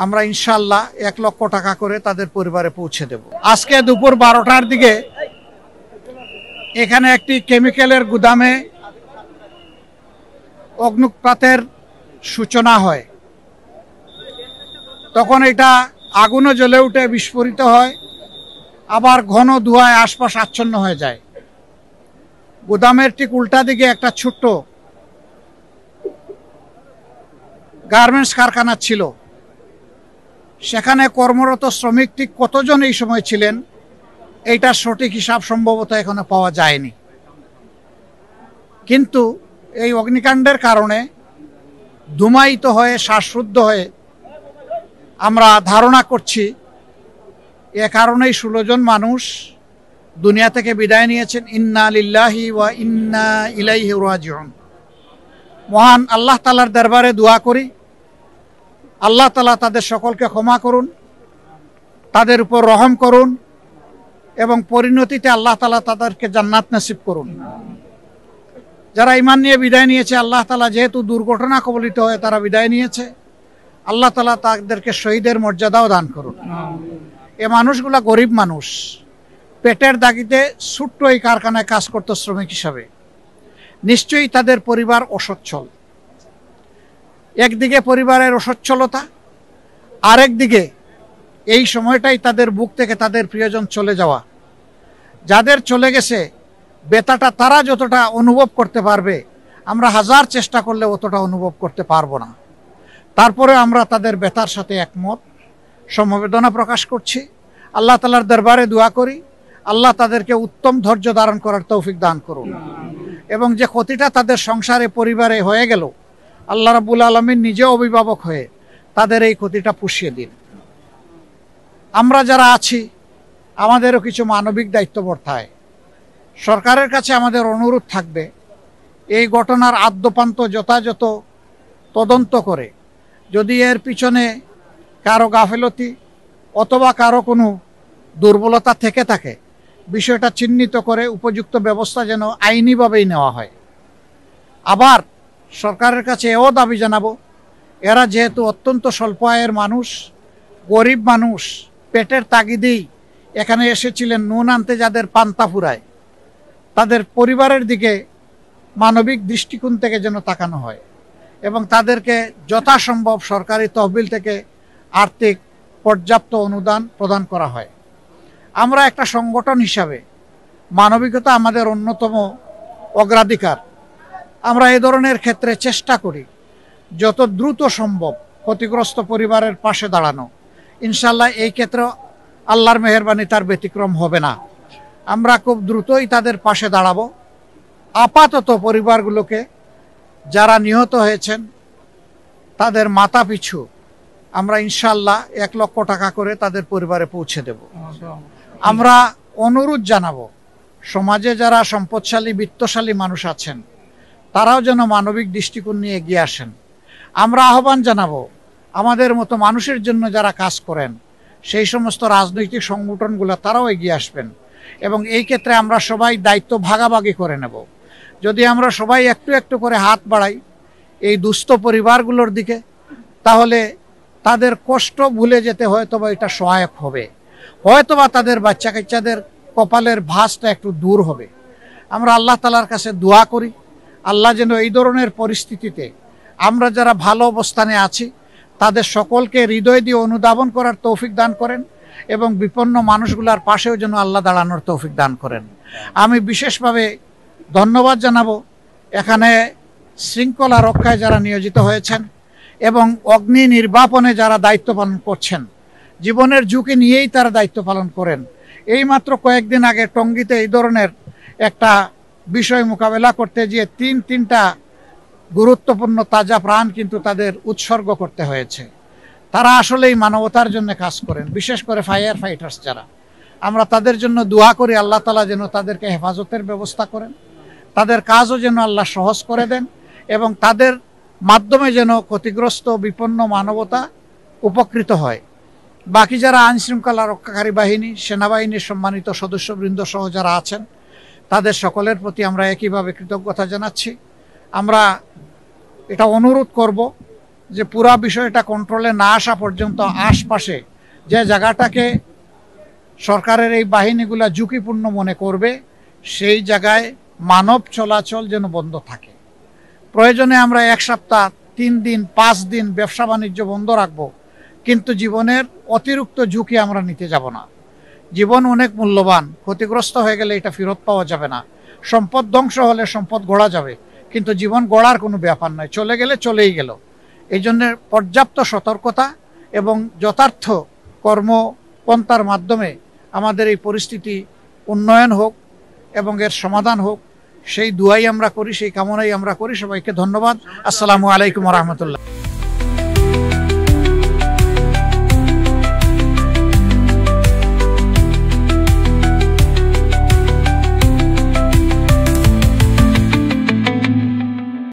আমরা ইনশাআল্লাহ 1 লক্ষ টাকা করে তাদের পরিবারে পৌঁছে দেব। আজকে দুপুর 12টার দিকে এখানে একটি কেমিক্যালের গুদামে অগ্নুৎপাতের সূচনা হয়। তখন এটা আগুনও জ্বলে উঠে বিস্ফোরিত হয়, আবার ঘন ধোঁয়ায় আশপাশ আচ্ছন্ন হয়ে যায়। গুদামের ঠিক উল্টা দিকে একটা ছোট্ট গার্মেন্টস কারখানা ছিল। সেখানে কর্মরত শ্রমিক ঠিক কতজন এই সময় ছিলেন এইটার সঠিক হিসাব সম্ভবত এখনো পাওয়া যায়নি। কিন্তু এই অগ্নিকাণ্ডের কারণে ধূমায়িত হয়ে শ্বাসরুদ্ধ হয়ে আমরা ধারণা করছি এ কারণেই 16 জন মানুষ দুনিয়া থেকে বিদায় নিয়েছেন। ইন্না লিল্লাহি ওয়া ইন্না ইলাইহি রাজিউন। মহান আল্লাহ তাআলার দরবারে দোয়া করি, আল্লাহ তাআলা তাদের সকলকে ক্ষমা করুন, তাদের উপর রহম করুন এবং পরিণতিতে আল্লাহ তাআলা তাদেরকে জান্নাত নসিব করুন। যারা ঈমান নিয়ে বিদায় নিয়েছে, আল্লাহ তাআলা যেহেতু দুর্ঘটনা কবলিত হয়ে তারা বিদায় নিয়েছে, আল্লাহ তাআলা তাদেরকে শহীদের মর্যাদাও দান করুন। এ মানুষগুলা গরিব মানুষ, পেটের দাগিতে ছোট্ট এই কারখানায় কাজ করত শ্রমিক হিসাবে। নিশ্চয়ই তাদের পরিবার অসচ্ছল। একদিকে পরিবারের অসচ্ছলতা, আরেকদিকে এই সময়টাই তাদের বুক থেকে তাদের প্রিয়জন চলে যাওয়া। যাদের চলে গেছে ব্যথাটা তারা যতটা অনুভব করতে পারবে, আমরা হাজার চেষ্টা করলে অতটা অনুভব করতে পারবো না। তারপরে আমরা তাদের ব্যথার সাথে একমত, সমবেদনা প্রকাশ করছি। আল্লাহ তাআলার দরবারে দোয়া করি, আল্লাহ তাদেরকে উত্তম ধৈর্য ধারণ করার তৌফিক দান করুন এবং যে ক্ষতিটা তাদের সংসারে পরিবারে হয়ে গেল, আল্লাহ রাব্বুল আলামিন নিজে অভিভাবক হয়ে তাদের এই ক্ষতিটা পুষিয়ে দিন। আমরা যারা আছি আমাদেরও কিছু মানবিক দায়িত্ববোধ থাকে। সরকারের কাছে আমাদের অনুরোধ থাকবে, এই ঘটনার আদ্যপান্ত যথাযথ তদন্ত করে যদি এর পিছনে কারো গাফেলতি অথবা কারো কোনো দুর্বলতা থেকে থাকে, বিষয়টা চিহ্নিত করে উপযুক্ত ব্যবস্থা যেন আইনিভাবেই নেওয়া হয়। আবার সরকারের কাছে এও দাবি জানাবো, এরা যেহেতু অত্যন্ত স্বল্প আয়ের মানুষ, গরিব মানুষ, পেটের তাগিদেই এখানে এসেছিলেন নুন আনতে, যাদের পান্তা ফুরায়, তাদের পরিবারের দিকে মানবিক দৃষ্টিকোণ থেকে যেন তাকানো হয় এবং তাদেরকে যথাসম্ভব সরকারি তহবিল থেকে আর্থিক পর্যাপ্ত অনুদান প্রদান করা হয়। আমরা একটা সংগঠন হিসাবে মানবিকতা আমাদের অন্যতম অগ্রাধিকার। আমরা এই ধরনের ক্ষেত্রে চেষ্টা করি যত দ্রুত সম্ভব ক্ষতিগ্রস্ত পরিবারের পাশে দাঁড়ানো। ইনশাল্লাহ এই ক্ষেত্রে আল্লাহর মেহেরবানি তার ব্যতিক্রম হবে না। আমরা খুব দ্রুতই তাদের পাশে দাঁড়াবো। আপাতত পরিবারগুলোকে যারা নিহত হয়েছেন তাদের মাথা পিছু আমরা ইনশাল্লাহ 1 লক্ষ টাকা করে তাদের পরিবারে পৌঁছে দেব। আমরা অনুরোধ জানাবো, সমাজে যারা সম্পদশালী বিত্তশালী মানুষ আছেন তারাও যেন মানবিক দৃষ্টিকোণ নিয়ে এগিয়ে আসেন। আমরা আহ্বান জানাবো, আমাদের মতো মানুষের জন্য যারা কাজ করেন সেই সমস্ত রাজনৈতিক সংগঠনগুলো তারাও এগিয়ে আসবেন এবং এই ক্ষেত্রে আমরা সবাই দায়িত্ব ভাগাভাগি করে নেব। যদি আমরা সবাই একটু একটু করে হাত বাড়াই এই দুস্থ পরিবারগুলোর দিকে, তাহলে তাদের কষ্ট ভুলে যেতে হয়তোবা এটা সহায়ক হবে, হয়তোবা তাদের বাচ্চা কাচ্চাদের কপালের ভাঁজটা একটু দূর হবে। আমরা আল্লাহ তাআলার কাছে দোয়া করি, আল্লাহ যেন এই ধরনের পরিস্থিতিতে আমরা যারা ভালো অবস্থানে আছি তাদের সকলকে হৃদয় দিয়ে অনুধাবন করার তৌফিক দান করেন এবং বিপন্ন মানুষগুলার পাশেও যেন আল্লাহ দাঁড়ানোর তৌফিক দান করেন। আমি বিশেষভাবে ধন্যবাদ জানাবো এখানে শৃঙ্খলা রক্ষায় যারা নিয়োজিত হয়েছেন এবং অগ্নি নির্বাপনে যারা দায়িত্ব পালন করছেন। জীবনের ঝুঁকি নিয়েই তারা দায়িত্ব পালন করেন। এইমাত্র কয়েকদিন আগে টঙ্গীতে এই ধরনের একটা বিষয় মোকাবেলা করতে গিয়ে তিনটা গুরুত্বপূর্ণ তাজা প্রাণ কিন্তু তাদের উৎসর্গ করতে হয়েছে। তারা আসলেই মানবতার জন্য কাজ করেন, বিশেষ করে ফায়ার ফাইটার্স যারা। আমরা তাদের জন্য দোয়া করি আল্লাহ তাআলা যেন তাদেরকে হেফাজতের ব্যবস্থা করেন, তাদের কাজও যেন আল্লাহ সহজ করে দেন এবং তাদের মাধ্যমে যেন ক্ষতিগ্রস্ত বিপন্ন মানবতা উপকৃত হয়। বাকি যারা আইনশৃঙ্খলা রক্ষাকারী বাহিনী, সেনাবাহিনীর সম্মানিত সদস্যবৃন্দ সহ যারা আছেন তাদের সকলের প্রতি আমরা একইভাবে কৃতজ্ঞতা জানাচ্ছি। আমরা এটা অনুরোধ করব যে পুরা বিষয়টা কন্ট্রোলে না আসা পর্যন্ত আশপাশে যে জায়গাটাকে সরকারের এই বাহিনীগুলা ঝুঁকিপূর্ণ মনে করবে সেই জায়গায় মানব চলাচল যেন বন্ধ থাকে। প্রয়োজনে আমরা 1 সপ্তাহ, 3 দিন, 5 দিন ব্যবসা বাণিজ্য বন্ধ রাখবো, কিন্তু জীবনের অতিরিক্ত ঝুঁকি আমরা নিতে যাব না। জীবন অনেক মূল্যবান, ক্ষতিগ্রস্ত হয়ে গেলে এটা ফেরত পাওয়া যাবে না। সম্পদ ধ্বংস হলে সম্পদ গড়া যাবে, কিন্তু জীবন গড়ার কোনো ব্যাপার নয়, চলে গেলে চলেই গেল। এই জন্য পর্যাপ্ত সতর্কতা এবং যথার্থ কর্মপন্থার মাধ্যমে আমাদের এই পরিস্থিতি উন্নয়ন হোক এবং এর সমাধান হোক, সেই দুয়াই আমরা করি, সেই কামনাই আমরা করি। সবাইকে ধন্যবাদ। আসসালামু আলাইকুম ওয়া রাহমাতুল্লাহ।